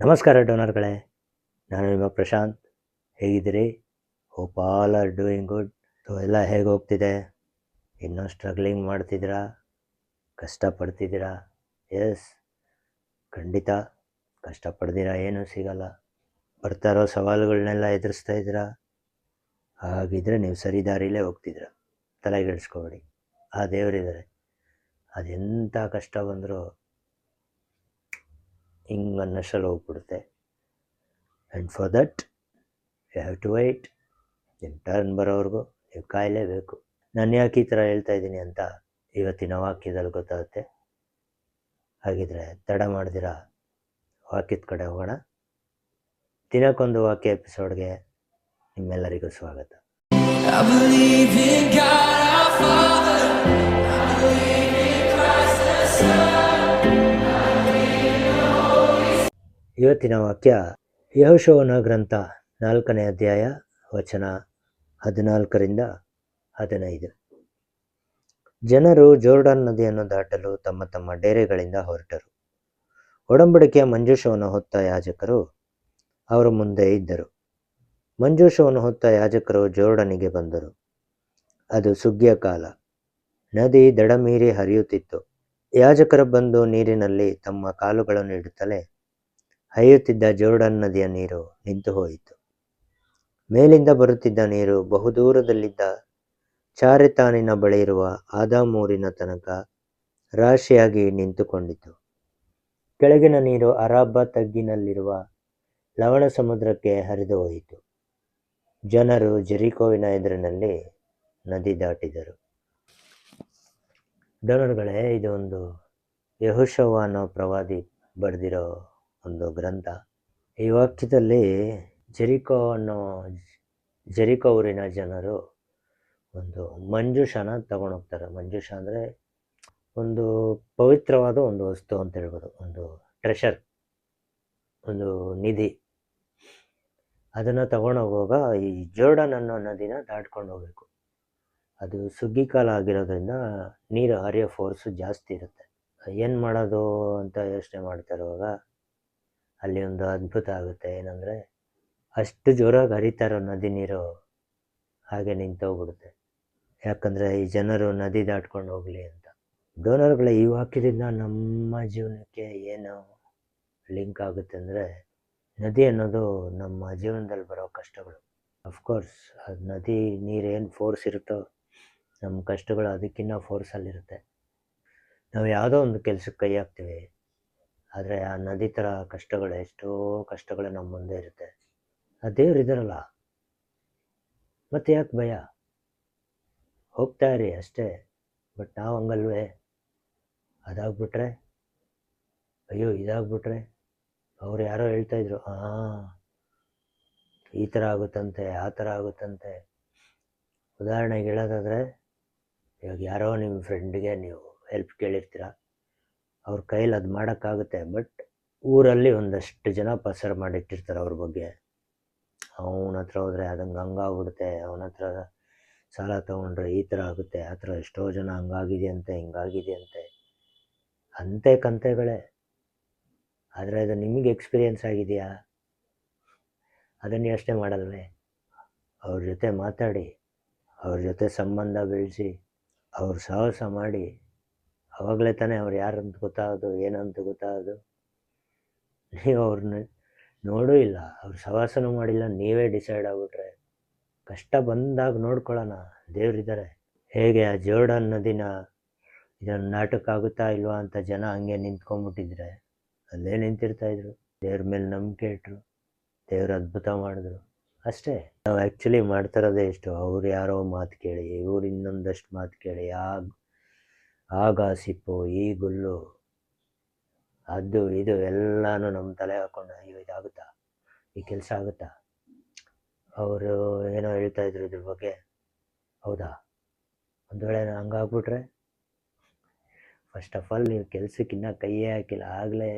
ನಮಸ್ಕಾರ ಡೋನರ್ಗಳೇ, ನಾನು ನಿಮ್ಮ ಪ್ರಶಾಂತ್. ಹೇಗಿದ್ದೀರಿ? Hope all are doing good. So ಎಲ್ಲ ಹೇಗೆ ಹೋಗ್ತಿದೆ? ಇನ್ನೂ ಸ್ಟ್ರಗ್ಲಿಂಗ್ ಮಾಡ್ತಿದ್ದೀರಾ? ಕಷ್ಟಪಡ್ತಿದ್ದೀರಾ? ಎಸ್, ಖಂಡಿತ ಕಷ್ಟಪಡ್ದಿರಾ ಏನೂ ಸಿಗಲ್ಲ. ಬರ್ತಾ ಇರೋ ಸವಾಲುಗಳನ್ನೆಲ್ಲ ಎದುರಿಸ್ತಾ ಇದ್ದೀರಾ? ಹಾಗಿದ್ರೆ ನೀವು ಸರಿ ದಾರಿಲೇ ಹೋಗ್ತಿದ್ದೀರಾ. ತಲೆಗೆಡಿಸ್ಕೊಬೇಡಿ, ಆ ದೇವರಿದ್ದಾರೆ. ಅದೆಂಥ ಕಷ್ಟ ಬಂದರೂ ಹಿಂಗೆ ಅನ್ನಷ್ಟಲ್ಲಿ ಹೋಗ್ಬಿಡುತ್ತೆ. And for that you have to wait. ನಿಮ್ಮ ಟರ್ನ್ ಬರೋವರೆಗೂ ನೀವು ಕಾಯಲೇಬೇಕು. ನಾನು ಯಾಕೆ ಈ ಥರ ಹೇಳ್ತಾ ಇದ್ದೀನಿ ಅಂತ ಇವತ್ತಿನ ವಾಕ್ಯದಲ್ಲಿ ಗೊತ್ತಾಗುತ್ತೆ. ಹಾಗಿದ್ರೆ ತಡ ಮಾಡ್ದಿರಾ ವಾಕ್ಯದ ಕಡೆ ಹೋಗೋಣ. ದಿನಕ್ಕೊಂದು ವಾಕ್ಯ ಎಪಿಸೋಡ್ಗೆ ನಿಮ್ಮೆಲ್ಲರಿಗೂ ಸ್ವಾಗತ. I believe in God our Father, I believe in Christ the Son. ಇವತ್ತಿನ ವಾಕ್ಯ ಯೆಹೋಶುವನ ಗ್ರಂಥ 4ನೇ ಅಧ್ಯಾಯ ವಚನ 14-15. ಜನರು ಜೋರ್ಡನ್ ನದಿಯನ್ನು ದಾಟಲು ತಮ್ಮ ತಮ್ಮ ಡೇರೆಗಳಿಂದ ಹೊರಟರು. ಒಡಂಬಡಿಕೆಯ ಮಂಜೂಷವನ್ನು ಹೊತ್ತ ಯಾಜಕರು ಅವರ ಮುಂದೆ ಇದ್ದರು. ಮಂಜೂಷವನ್ನು ಹೊತ್ತ ಯಾಜಕರು ಜೋರ್ಡನಿಗೆ ಬಂದರು. ಅದು ಸುಗ್ಗಿಯ ಕಾಲ. ನದಿ ದಡ ಮೀರಿ ಹರಿಯುತ್ತಿತ್ತು. ಯಾಜಕರು ಬಂದು ನೀರಿನಲ್ಲಿ ತಮ್ಮ ಕಾಲುಗಳನ್ನು ಇಡುತ್ತಲೇ ಹರಿಯುತ್ತಿದ್ದ ಜೋರ್ಡನ್ ನದಿಯ ನೀರು ನಿಂತು ಹೋಯಿತು. ಮೇಲಿಂದ ಬರುತ್ತಿದ್ದ ನೀರು ಬಹುದೂರದಲ್ಲಿದ್ದ ಚಾರೆತಾನಿನ ಬಳಿ ಇರುವ ಆದಾಮೂರಿನ ತನಕ ರಾಶಿಯಾಗಿ ನಿಂತುಕೊಂಡಿತು. ಕೆಳಗಿನ ನೀರು ಅರಾಬಾ ತಗ್ಗಿನಲ್ಲಿರುವ ಲವಣ ಸಮುದ್ರಕ್ಕೆ ಹರಿದು ಹೋಯಿತು. ಜನರು ಜೆರಿಕೋವಿನ ಎದುರಿನಲ್ಲಿ ನದಿ ದಾಟಿದರು. ಡೋನರ್ಗಳೇ, ಇದು ಒಂದು ಯೆಹೋಶುವ ಅನ್ನೋ ಪ್ರವಾದಿ ಬರೆದಿರೋ ಒಂದು ಗ್ರಂಥ. ಈ ವಾಕ್ಯದಲ್ಲಿ ಜೆರಿಕೋ ಊರಿನ ಜನರು ಒಂದು ಮಂಜೂಷನ ತಗೊಂಡೋಗ್ತಾರೆ. ಮಂಜೂಷ ಅಂದರೆ ಒಂದು ಪವಿತ್ರವಾದ ಒಂದು ವಸ್ತು ಅಂತ ಹೇಳ್ಬೋದು, ಒಂದು ಟ್ರೆಷರ್, ಒಂದು ನಿಧಿ. ಅದನ್ನು ತಗೊಂಡೋಗುವಾಗ ಈ ಜೋರ್ಡನ್ ಅನ್ನೋ ನದಿನ ದಾಟ್ಕೊಂಡು ಹೋಗ್ಬೇಕು. ಅದು ಸುಗ್ಗಿ ಕಾಲ ಆಗಿರೋದ್ರಿಂದ ನೀರು ಹರಿಯೋ ಫೋರ್ಸು ಜಾಸ್ತಿ ಇರುತ್ತೆ. ಏನು ಮಾಡೋದು ಅಂತ ಯೋಚನೆ ಮಾಡ್ತಾ ಇರುವಾಗ ಅಲ್ಲಿ ಒಂದು ಅದ್ಭುತ ಆಗುತ್ತೆ. ಏನಂದರೆ, ಅಷ್ಟು ಜೋರಾಗಿ ಹರಿತಾ ಇರೋ ನದಿ ನೀರು ಹಾಗೆ ನಿಂತೋಗ್ಬಿಡುತ್ತೆ. ಯಾಕಂದರೆ ಈ ಜನರು ನದಿ ದಾಟ್ಕೊಂಡು ಹೋಗಲಿ ಅಂತ. ಡೋನರ್ಗಳ ಈ ವಾಕ್ಯದಿಂದ ನಮ್ಮ ಜೀವನಕ್ಕೆ ಏನು ಲಿಂಕ್ ಆಗುತ್ತೆ ಅಂದರೆ, ನದಿ ಅನ್ನೋದು ನಮ್ಮ ಜೀವನದಲ್ಲಿ ಬರೋ ಕಷ್ಟಗಳು. ಅಫ್ಕೋರ್ಸ್ ಅದು ನದಿ ನೀರೇನು ಫೋರ್ಸ್ ಇರುತ್ತೋ ನಮ್ಮ ಕಷ್ಟಗಳು ಅದಕ್ಕಿಂತ ಫೋರ್ಸಲ್ಲಿರುತ್ತೆ. ನಾವು ಯಾವುದೋ ಒಂದು ಕೆಲಸಕ್ಕೆ ಕೈ ಹಾಕ್ತೀವಿ, ಆದರೆ ಆ ನದಿ ಥರ ಕಷ್ಟಗಳು, ಎಷ್ಟೋ ಕಷ್ಟಗಳು ನಮ್ಮ ಮುಂದೆ ಇರುತ್ತೆ. ಆ ದೇವ್ರಿದಾರಲ್ಲ, ಮತ್ತೆ ಯಾಕೆ ಭಯ? ಹೋಗ್ತಾ ಇರಿ ಅಷ್ಟೇ. ಬಟ್ ನಾವು ಹಂಗಲ್ವೇ? ಅದಾಗ್ಬಿಟ್ರೆ, ಅಯ್ಯೋ ಇದಾಗ್ಬಿಟ್ರೆ, ಅವ್ರು ಯಾರೋ ಹೇಳ್ತಾಯಿದ್ರು, ಈ ಥರ ಆಗುತ್ತಂತೆ, ಆ ಥರ ಆಗುತ್ತಂತೆ. ಉದಾಹರಣೆಗೆ ಹೇಳೋದಾದರೆ, ಇವಾಗ ಯಾರೋ ನಿಮ್ಮ ಫ್ರೆಂಡ್ಗೆ ನೀವು ಹೆಲ್ಪ್ ಕೇಳಿರ್ತೀರ, ಅವ್ರ ಕೈಲಿ ಅದು ಮಾಡೋಕ್ಕಾಗುತ್ತೆ. ಬಟ್ ಊರಲ್ಲಿ ಒಂದಷ್ಟು ಜನ ಪಸರು ಮಾಡಿಟ್ಟಿರ್ತಾರೆ ಅವ್ರ ಬಗ್ಗೆ. ಅವನ ಹತ್ರ ಹೋದರೆ ಅದಂಗೆ ಹಂಗಾಗ್ಬಿಡುತ್ತೆ, ಅವನ ಹತ್ರ ಸಾಲ ತೊಗೊಂಡ್ರೆ ಈ ಥರ ಆಗುತ್ತೆ, ಆ ಥರ ಎಷ್ಟೋ ಜನ ಹಂಗಾಗಿದೆಯಂತೆ, ಹಿಂಗಾಗಿದೆಯಂತೆ, ಅಂತೆ ಕಂತೆಗಳೇ. ಆದರೆ ಅದು ನಿಮಗೆ ಎಕ್ಸ್ಪೀರಿಯೆನ್ಸ್ ಆಗಿದೆಯಾ? ಅದನ್ನು ಯೋಚನೆ ಮಾಡಲ್ವೇ? ಅವ್ರ ಜೊತೆ ಮಾತಾಡಿ, ಅವ್ರ ಜೊತೆ ಸಂಬಂಧ ಬೆಳೆಸಿ, ಅವ್ರ ಸಾಹಸ ಮಾಡಿ, ಆವಾಗಲೇ ತಾನೇ ಅವ್ರು ಯಾರಂತ ಗೊತ್ತಾಗೋದು, ಏನಂತ ಗೊತ್ತಾಗೋದು. ನೀವು ಅವ್ರನ್ನ ನೋಡೂ ಇಲ್ಲ, ಅವ್ರ ಸವಾಸನೂ ಮಾಡಿಲ್ಲ, ನೀವೇ ಡಿಸೈಡ್ ಆಗಿಬಿಟ್ರೆ ಕಷ್ಟ ಬಂದಾಗ ನೋಡ್ಕೊಳ್ಳೋಣ, ದೇವರಿದ್ದಾರೆ. ಹೇಗೆ ಆ ಜೋರ್ಡನ್ ನದಿನ ಇದನ್ನು ನಾಟಕ್ಕಾಗುತ್ತಾ ಇಲ್ವಾ ಅಂತ ಜನ ಹಂಗೆ ನಿಂತ್ಕೊಂಡ್ಬಿಟ್ಟಿದ್ರೆ ಅಲ್ಲೇ ನಿಂತಿರ್ತಾಯಿದ್ರು. ದೇವ್ರ ಮೇಲೆ ನಂಬಿಕೆ ಇಟ್ಟರು, ದೇವ್ರ ಅದ್ಭುತ ಮಾಡಿದ್ರು, ಅಷ್ಟೇ. ನಾವು ಆ್ಯಕ್ಚುಲಿ ಮಾಡ್ತಿರೋದೇ ಇಷ್ಟು, ಅವ್ರು ಯಾರೋ ಮಾತು ಕೇಳಿ, ಇವ್ರು ಇನ್ನೊಂದಷ್ಟು ಮಾತು ಕೇಳಿ, ಆ ಗಾಸಿಪ್ಪು, ಈ ಗುಲ್ಲು, ಅದು ಇದು ಎಲ್ಲನೂ ನಮ್ಮ ತಲೆ ಹಾಕ್ಕೊಂಡು, ಅಯ್ಯೋ ಇದಾಗುತ್ತಾ, ಈ ಕೆಲಸ ಆಗುತ್ತಾ, ಅವರು ಏನೋ ಹೇಳ್ತಾಯಿದ್ರು ಇದ್ರ ಬಗ್ಗೆ, ಹೌದಾ, ಒಂದು ವೇಳೆ ಹಂಗಾಗ್ಬಿಟ್ರೆ, ಫಸ್ಟ್ ಆಫ್ ಆಲ್ ನೀವು ಕೆಲಸಕ್ಕಿನ್ನ ಕೈಯೇ ಹಾಕಿಲ್ಲ ಆಗಲೇ.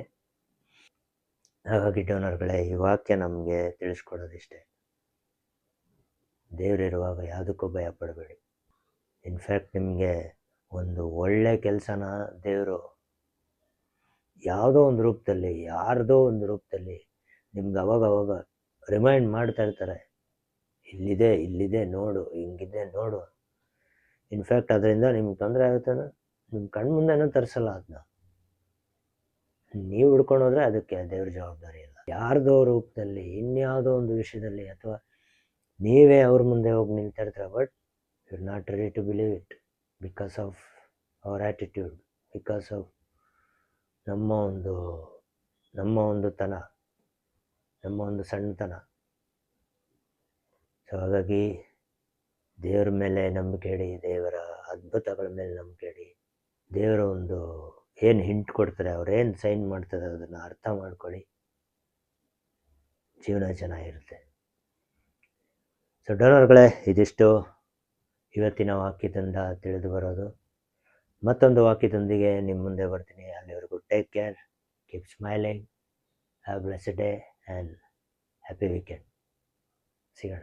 ಹಾಗಾಗಿ ಡೋನರ್ಗಳೇ, ಈ ವಾಕ್ಯ ನಮಗೆ ತಿಳಿಸ್ಕೊಡೋದಿಷ್ಟೇ. ದೇವರಿರುವಾಗ ಯಾವುದಕ್ಕೂ ಭಯ ಪಡಬೇಡಿ. ಇನ್ಫ್ಯಾಕ್ಟ್ ನಿಮಗೆ ಒಂದು ಒಳ್ಳೆ ಕೆಲಸನ ದೇವರು ಯಾವುದೋ ಒಂದು ರೂಪದಲ್ಲಿ, ಯಾರ್ದೋ ಒಂದು ರೂಪದಲ್ಲಿ ನಿಮ್ಗೆ ಅವಾಗ ರಿಮೈಂಡ್ ಮಾಡ್ತಾ ಇರ್ತಾರೆ, ಇಲ್ಲಿದೆ ನೋಡು, ಹಿಂಗಿದೆ ನೋಡು. ಇನ್ಫ್ಯಾಕ್ಟ್ ಅದರಿಂದ ನಿಮ್ಗೆ ತೊಂದರೆ ಆಗುತ್ತೆ, ನಿಮ್ಮ ಕಣ್ಮುಂದೆನೂ ತರಿಸಲ್ಲ ಅದನ್ನ. ನೀವು ಹಿಡ್ಕೊಂಡು ಹೋದರೆ ಅದಕ್ಕೆ ದೇವ್ರ ಜವಾಬ್ದಾರಿ ಇಲ್ಲ. ಯಾರ್ದೋ ರೂಪದಲ್ಲಿ, ಇನ್ಯಾವುದೋ ಒಂದು ವಿಷಯದಲ್ಲಿ, ಅಥವಾ ನೀವೇ ಅವ್ರ ಮುಂದೆ ಹೋಗಿ ನಿಲ್ತಿರ್ತೀರ, but you are not ready to believe it because of ಅವರ್ ಆ್ಯಟಿಟ್ಯೂಡ್, ಬಿಕಾಸ್ ಆಫ್ ನಮ್ಮ ಒಂದು ತನ, ನಮ್ಮ ಒಂದು ಸಣ್ಣತನ. ಸೊ ಹಾಗಾಗಿ ದೇವರ ಮೇಲೆ ನಂಬಿಕೆ ಇಡಿ, ದೇವರ ಅದ್ಭುತಗಳ ಮೇಲೆ ನಂಬಿಕೆ ಇಡಿ. ದೇವರ ಒಂದು ಏನು ಹಿಂಟ್ ಕೊಡ್ತಾರೆ, ಅವ್ರೇನು ಸೈನ್ ಮಾಡ್ತಾರೆ ಅದನ್ನು ಅರ್ಥ ಮಾಡ್ಕೊಳ್ಳಿ, ಜೀವನ ಚೆನ್ನಾಗಿರುತ್ತೆ. ಸೊ ಡೋನರ್ಗಳೇ, ಇದಿಷ್ಟು ಇವತ್ತಿನ ವಾಕ್ಯದಿಂದ ತಿಳಿದು ಬರೋದು. ಮತ್ತೊಂದು ವಾಕ್ಯದೊಂದಿಗೆ ನಿಮ್ಮ ಮುಂದೆ ಬರ್ತೀನಿ. ಅಲ್ಲಿವರೆಗೂ take care, keep smiling, have blessed day and happy weekend. ಸಿಗೋಣ.